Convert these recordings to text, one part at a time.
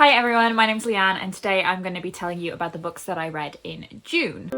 Hi everyone, my name's Leanne and today I'm going to be telling you about the books that I read in June.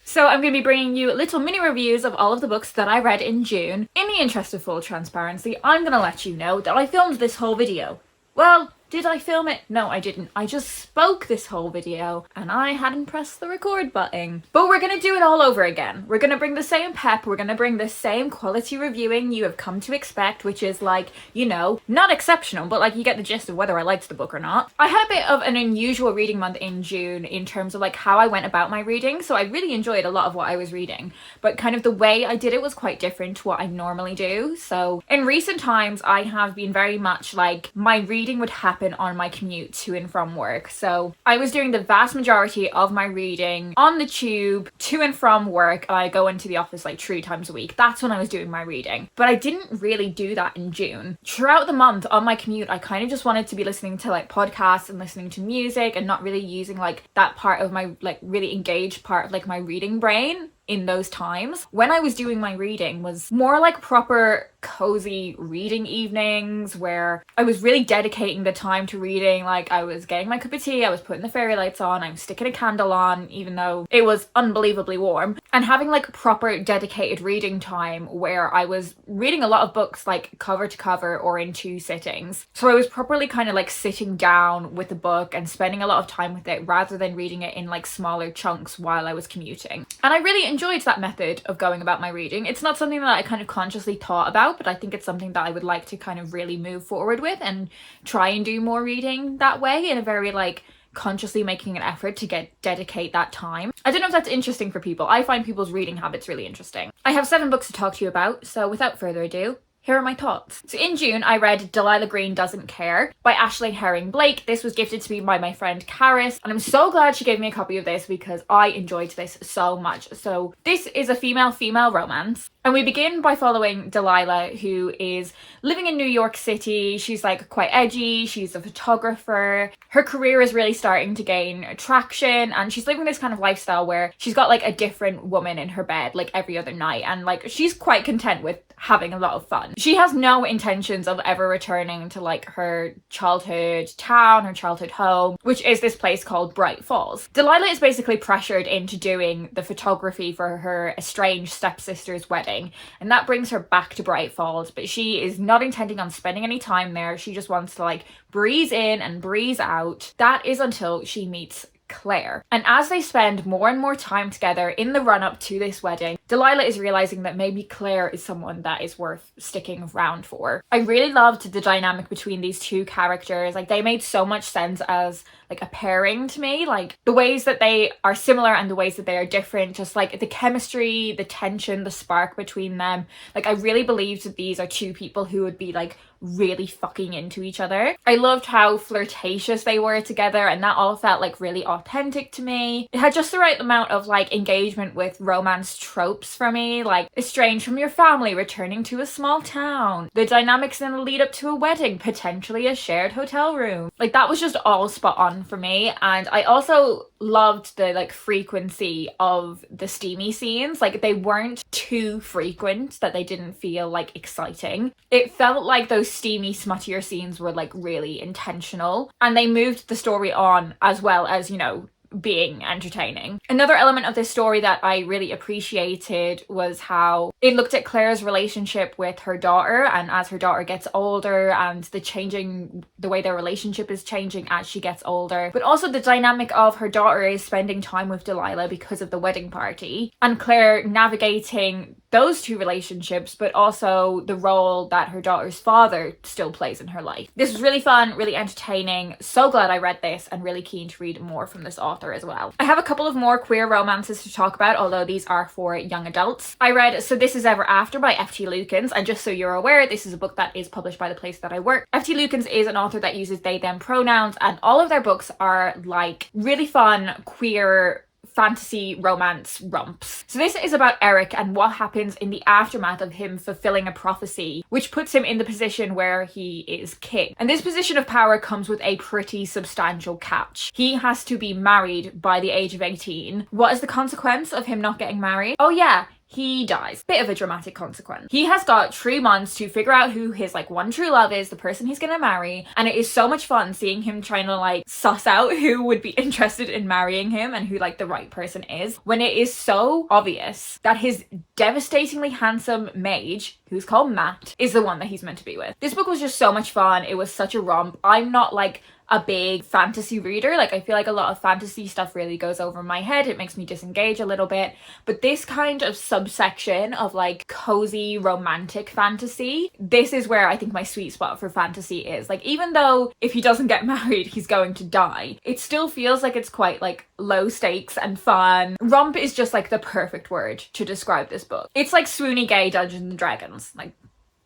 So I'm going to be bringing you little mini reviews of all of the books that I read in June. In the interest of full transparency, I'm going to let you know that I filmed this whole video. Well, did I film it? No, I didn't. I just spoke this whole video and I hadn't pressed the record button. But we're gonna do it all over again. We're gonna bring the same pep, we're gonna bring the same quality reviewing you have come to expect, which is like, you know, not exceptional, but like you get the gist of whether I liked the book or not. I had a bit of an unusual reading month in June in terms of like how I went about my reading, so I really enjoyed a lot of what I was reading, but kind of the way I did it was quite different to what I normally do. So in recent times, I have been very much like my reading would happen on my commute to and from work. So I was doing the vast majority of my reading on the tube to and from work. I go into the office like 3 times a week. That's when I was doing my reading. But I didn't really do that in June. Throughout the month on my commute, I kind of just wanted to be listening to like podcasts and listening to music and not really using like that part of my like really engaged part of like my reading brain in those times. When I was doing my reading was more like proper cozy reading evenings where I was really dedicating the time to reading. Like I was getting my cup of tea, I was putting the fairy lights on, I was sticking a candle on even though it was unbelievably warm, and having like proper dedicated reading time where I was reading a lot of books like cover to cover or in 2 sittings. So I was properly kind of like sitting down with the book and spending a lot of time with it rather than reading it in like smaller chunks while I was commuting. And I really enjoyed that method of going about my reading. It's not something that I kind of consciously thought about, but I think it's something that I would like to kind of really move forward with and try and do more reading that way in a very like consciously making an effort to dedicate that time. I don't know if that's interesting for people. I find people's reading habits really interesting. I have 7 books to talk to you about, so without further ado, here are my thoughts. So in June, I read Delilah Doesn't Care by Ashley Herring Blake. This was gifted to me by my friend Karis, and I'm so glad she gave me a copy of this because I enjoyed this so much. So this is a female-female romance. And we begin by following Delilah, who is living in New York City. She's like quite edgy, she's a photographer. Her career is really starting to gain traction and she's living this kind of lifestyle where she's got like a different woman in her bed like every other night, and like she's quite content with having a lot of fun. She has no intentions of ever returning to like her childhood town, her childhood home, which is this place called Bright Falls. Delilah is basically pressured into doing the photography for her estranged stepsister's wedding, and that brings her back to Bright Falls, but she is not intending on spending any time there. She just wants to like breeze in and breeze out. That is until she meets Claire. And as they spend more and more time together in the run-up to this wedding, Delilah is realizing that maybe Claire is someone that is worth sticking around for. I really loved the dynamic between these 2 characters. Like they made so much sense as like a pairing to me, like the ways that they are similar and the ways that they are different, just like the chemistry, the tension, the spark between them. Like I really believed that these are 2 people who would be like really fucking into each other. I loved how flirtatious they were together, and that all felt like really authentic to me. It had just the right amount of like engagement with romance tropes for me, like estranged from your family, returning to a small town, the dynamics in the lead up to a wedding, potentially a shared hotel room. Like that was just all spot on for me. And I also loved the like frequency of the steamy scenes. Like they weren't too frequent that they didn't feel like exciting. It felt like those steamy, smuttier scenes were like really intentional, and they moved the story on as well as, you know, being entertaining. Another element of this story that I really appreciated was how it looked at Claire's relationship with her daughter, and as her daughter gets older and the way their relationship is changing as she gets older, but also the dynamic of her daughter is spending time with Delilah because of the wedding party, and Claire navigating those 2 relationships, but also the role that her daughter's father still plays in her life. This was really fun, really entertaining. So glad I read this and really keen to read more from this author as well. I have a couple of more queer romances to talk about, although these are for young adults. I read So This Is Ever After by F.T. Lukens, and just so you're aware, this is a book that is published by the place that I work. F.T. Lukens is an author that uses they, them pronouns, and all of their books are like really fun, queer fantasy romance romps. So this is about Eric and what happens in the aftermath of him fulfilling a prophecy, which puts him in the position where he is king. And this position of power comes with a pretty substantial catch. He has to be married by the age of 18. What is the consequence of him not getting married? Oh yeah, he dies. Bit of a dramatic consequence. He has got 3 months to figure out who his like one true love is, the person he's gonna marry, and it is so much fun seeing him trying to like suss out who would be interested in marrying him and who like the right person is, when it is so obvious that his devastatingly handsome mage, who's called Matt, is the one that he's meant to be with. This book was just so much fun. It was such a romp. I'm not like a big fantasy reader. Like, I feel like a lot of fantasy stuff really goes over my head. It makes me disengage a little bit. But this kind of subsection of like cozy romantic fantasy, this is where I think my sweet spot for fantasy is. Like, even though if he doesn't get married, he's going to die, it still feels like it's quite like low stakes and fun. Romp is just like the perfect word to describe this book. It's like swoony gay Dungeons and Dragons. Like,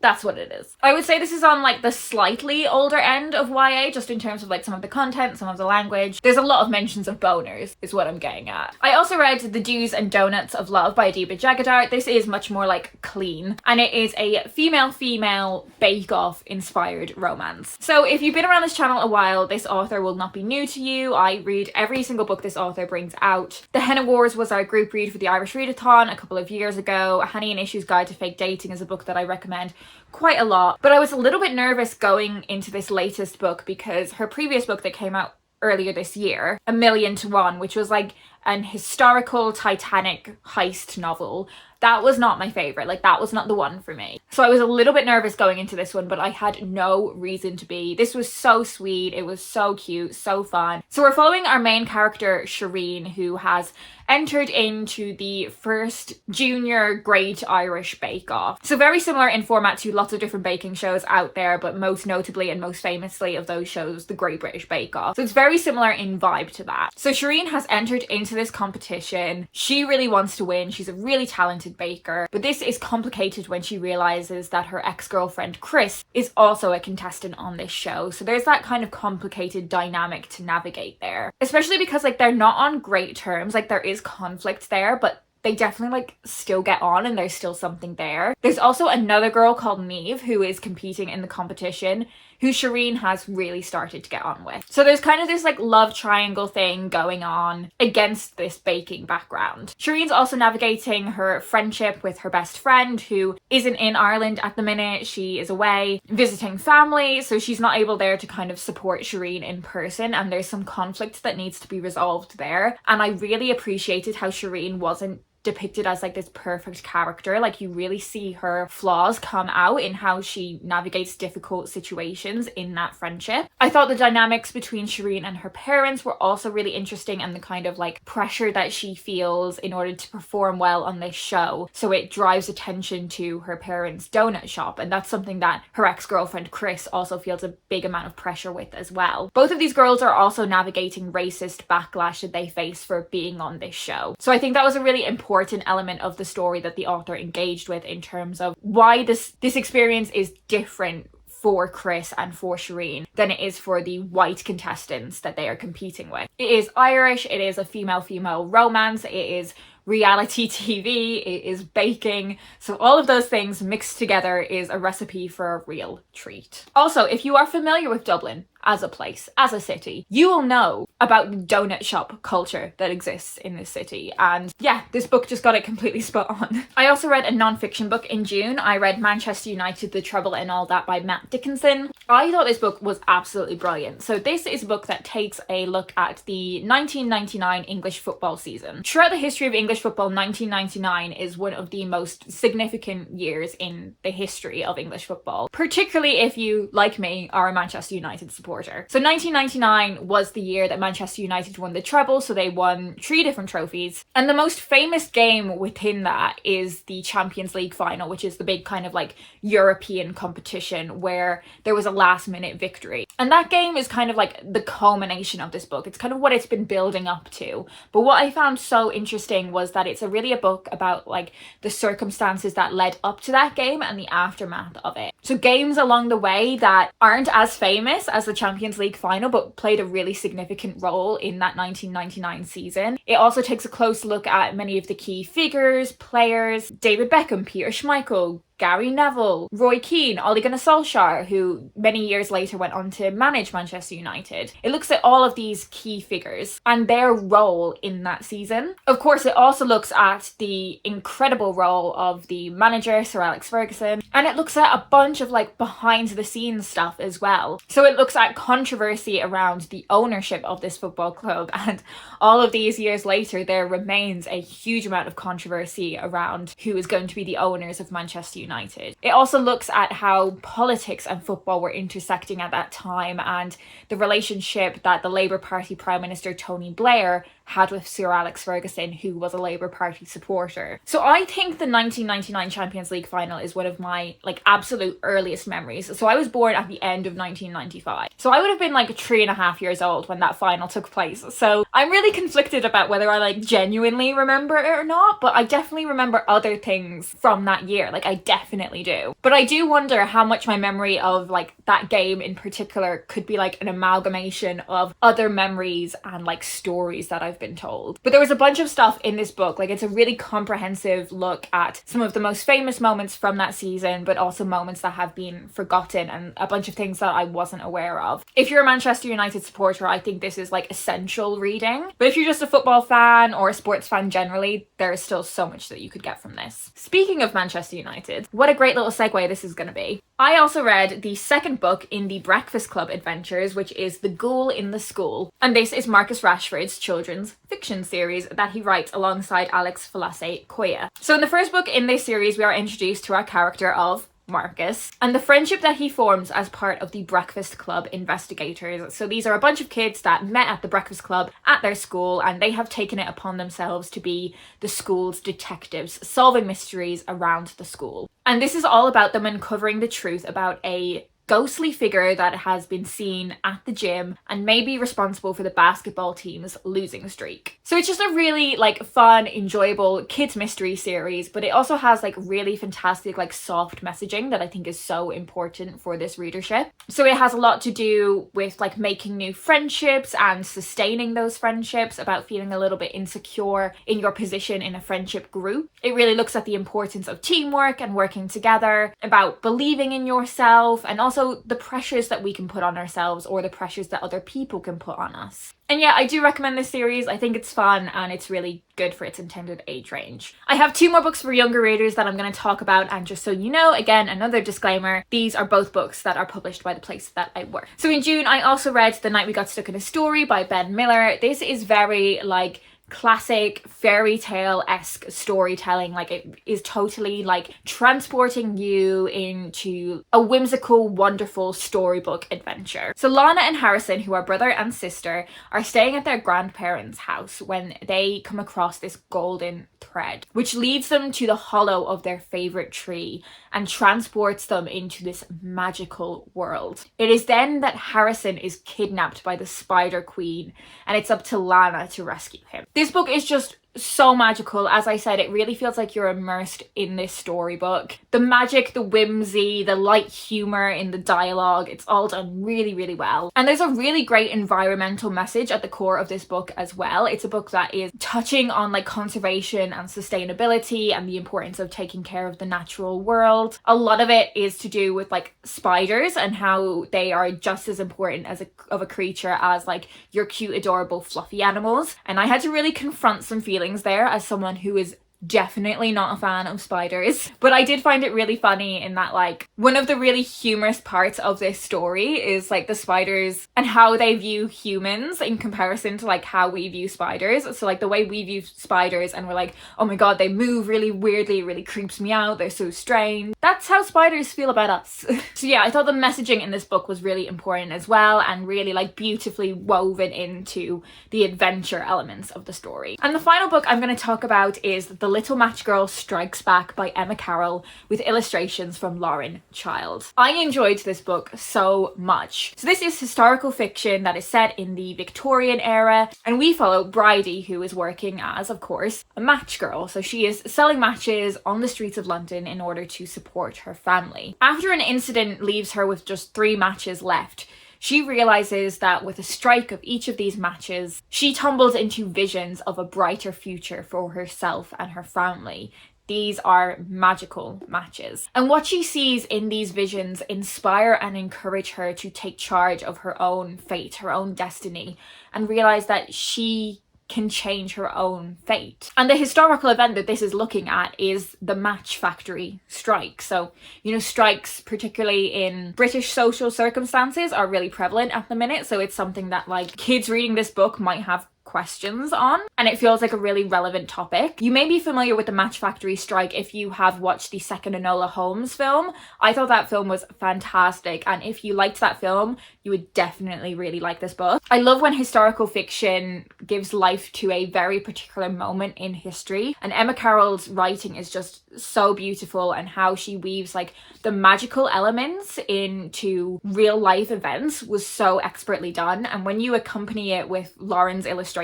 that's what it is. I would say this is on like the slightly older end of YA, just in terms of like some of the content, some of the language. There's a lot of mentions of boners, is what I'm getting at. I also read The Do's and Donuts of Love by Adiba Jagadar. This is much more like clean, and it is a female-female bake-off inspired romance. So if you've been around this channel a while, this author will not be new to you. I read every single book this author brings out. The Henna Wars was our group read for the Irish Readathon a couple of years ago. Honey and Issues Guide to Fake Dating is a book that I recommend quite a lot, but I was a little bit nervous going into this latest book because her previous book that came out earlier this year, A Million to One, which was like an historical Titanic heist novel, that was not my favorite. Like, that was not the one for me. So I was a little bit nervous going into this one, but I had no reason to be. This was so sweet. It was so cute, so fun. So we're following our main character, Shireen, who has entered into the first junior Great Irish Bake Off. So very similar in format to lots of different baking shows out there, but most notably and most famously of those shows, the Great British Bake Off. So it's very similar in vibe to that. So Shireen has entered into this competition. She really wants to win. She's a really talented baker, but this is complicated when she realizes that her ex-girlfriend Chris is also a contestant on this show. So there's that kind of complicated dynamic to navigate there, especially because like they're not on great terms. Like, there is conflict there, but they definitely like still get on and there's still something there. There's also another girl called Neve who is competing in the competition, who Shireen has really started to get on with. So there's kind of this like love triangle thing going on against this baking background. Shireen's also navigating her friendship with her best friend, who isn't in Ireland at the minute. She is away visiting family, so she's not able there to kind of support Shireen in person, and there's some conflict that needs to be resolved there. And I really appreciated how Shireen wasn't depicted as like this perfect character. Like, you really see her flaws come out in how she navigates difficult situations in that friendship. I thought the dynamics between Shireen and her parents were also really interesting, and the kind of like pressure that she feels in order to perform well on this show. So it drives attention to her parents' donut shop, and that's something that her ex-girlfriend Chris also feels a big amount of pressure with as well. Both of these girls are also navigating racist backlash that they face for being on this show. So I think that was a really important element of the story that the author engaged with, in terms of why this experience is different for Chris and for Shireen than it is for the white contestants that they are competing with. It is Irish, it is a female-female romance, it is reality TV, it is baking, so all of those things mixed together is a recipe for a real treat. Also, if you are familiar with Dublin as a place, as a city, you will know about the donut shop culture that exists in this city, and yeah, this book just got it completely spot on. I also read a non-fiction book in June. I read Manchester United, The Trouble and All That by Matt Dickinson. I thought this book was absolutely brilliant. So this is a book that takes a look at the 1999 English football season. Throughout the history of English football, 1999 is one of the most significant years in the history of English football, particularly if you, like me, are a Manchester United supporter. So 1999 was the year that Manchester United won the treble, so they won 3 different trophies. And the most famous game within that is the Champions League final, which is the big kind of like European competition where there was a last minute victory. And that game is kind of like the culmination of this book. It's kind of what it's been building up to. But what I found so interesting was that it's really a book about like the circumstances that led up to that game and the aftermath of it. So games along the way that aren't as famous as the Champions League final but played a really significant role in that 1999 season. It also takes a close look at many of the key figures, players, David Beckham, Peter Schmeichel, Gary Neville, Roy Keane, Ole Gunnar Solskjaer, who many years later went on to manage Manchester United. It looks at all of these key figures and their role in that season. Of course, it also looks at the incredible role of the manager, Sir Alex Ferguson, and it looks at a bunch of like behind the scenes stuff as well. So it looks at controversy around the ownership of this football club, and all of these years later, there remains a huge amount of controversy around who is going to be the owners of Manchester United. It also looks at how politics and football were intersecting at that time, and the relationship that the Labour Party Prime Minister Tony Blair had with Sir Alex Ferguson, who was a Labour Party supporter. So I think the 1999 Champions League final is one of my like absolute earliest memories. So I was born at the end of 1995. So I would have been like 3.5 years old when that final took place. So I'm really conflicted about whether I like genuinely remember it or not, but I definitely remember other things from that year. Like I definitely do. But I do wonder how much my memory of like that game in particular could be like an amalgamation of other memories and like stories that I've been told. But there was a bunch of stuff in this book. Like it's a really comprehensive look at some of the most famous moments from that season, but also moments that have been forgotten and a bunch of things that I wasn't aware of. If you're a Manchester United supporter, I think this is like essential reading. But if you're just a football fan or a sports fan generally, there is still so much that you could get from this. Speaking of Manchester United, what a great little segue this is going to be. I also read the second book in the Breakfast Club adventures, which is The Ghoul in the School. And this is Marcus Rashford's children's fiction series that he writes alongside Alex Falasse Koya. So in the first book in this series, we are introduced to our character of Marcus and the friendship that he forms as part of the Breakfast Club investigators. So these are a bunch of kids that met at the Breakfast Club at their school, and they have taken it upon themselves to be the school's detectives, solving mysteries around the school. And this is all about them uncovering the truth about a ghostly figure that has been seen at the gym and may be responsible for the basketball team's losing streak. So it's just a really like fun, enjoyable kids mystery series, but it also has like really fantastic like soft messaging that I think is so important for this readership. So it has a lot to do with like making new friendships and sustaining those friendships, about feeling a little bit insecure in your position in a friendship group. It really looks at the importance of teamwork and working together, about believing in yourself, and also the pressures that we can put on ourselves or the pressures that other people can put on us. And yeah, I do recommend this series. I think it's fun and it's really good for its intended age range. I have 2 more books for younger readers that I'm going to talk about, and just so you know, again, another disclaimer, these are both books that are published by the place that I work. So in June, I also read The Night We Got Stuck in a Story by Ben Miller. This is very like classic fairy tale-esque storytelling. Like it is totally like transporting you into a whimsical, wonderful storybook adventure. So Lana and Harrison, who are brother and sister, are staying at their grandparents' house when they come across this golden thread, which leads them to the hollow of their favorite tree and transports them into this magical world. It is then that Harrison is kidnapped by the Spider Queen, and it's up to Lana to rescue him. This book is just so magical. As I said, it really feels like you're immersed in this storybook. The magic, the whimsy, the light humor in the dialogue, it's all done really, really well. And there's a really great environmental message at the core of this book as well. It's a book that is touching on like conservation and sustainability and the importance of taking care of the natural world. A lot of it is to do with like spiders and how they are just as important as a creature as like your cute, adorable, fluffy animals. And I had to really confront some feelings there as someone who is definitely not a fan of spiders, but I did find it really funny in that like one of the really humorous parts of this story is like the spiders and how they view humans in comparison to like how we view spiders. So like the way we view spiders and we're like, oh my god, they move really weirdly, it really creeps me out, they're so strange. That's how spiders feel about us. So yeah, I thought the messaging in this book was really important as well, and really like beautifully woven into the adventure elements of the story. And the final book I'm going to talk about is The Little Match Girl Strikes Back by Emma Carroll, with illustrations from Lauren Child. I enjoyed this book so much. So this is historical fiction that is set in the Victorian era, and we follow Bridie, who is working as, of course, a match girl. So she is selling matches on the streets of London in order to support her family. After an incident leaves her with just 3 matches left, she realizes that with a strike of each of these matches, she tumbles into visions of a brighter future for herself and her family, These are magical matches. And what she sees in these visions inspire and encourage her to take charge of her own fate, her own destiny, and realize that she can change her own fate. And the historical event that this is looking at is the match factory strike. So, you know, strikes, particularly in British social circumstances, are really prevalent at the minute. So it's something that like kids reading this book might have questions on, and it feels like a really relevant topic. You may be familiar with the Match Factory strike if you have watched the second Enola Holmes film. I thought that film was fantastic, and if you liked that film, you would definitely really like this book. I love when historical fiction gives life to a very particular moment in history, and Emma Carroll's writing is just so beautiful, and how she weaves like the magical elements into real life events was so expertly done. And when you accompany it with Lauren's illustrations,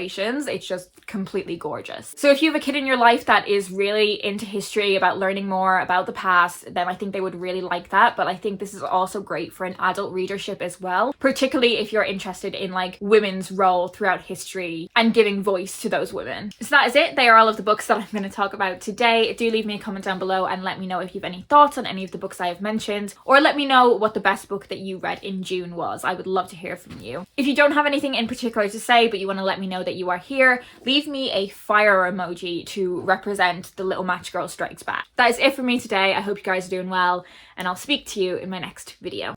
it's just completely gorgeous. So if you have a kid in your life that is really into history, about learning more about the past, then I think they would really like that. But I think this is also great for an adult readership as well, particularly if you're interested in like women's role throughout history and giving voice to those women. So that is it. They are all of the books that I'm going to talk about today. Do leave me a comment down below and let me know if you have any thoughts on any of the books I have mentioned, or let me know what the best book that you read in June was. I would love to hear from you. If you don't have anything in particular to say, but you want to let me know that you are here, leave me a fire emoji to represent the Little Match Girl Strikes Back. That is it for me today. I hope you guys are doing well, and I'll speak to you in my next video.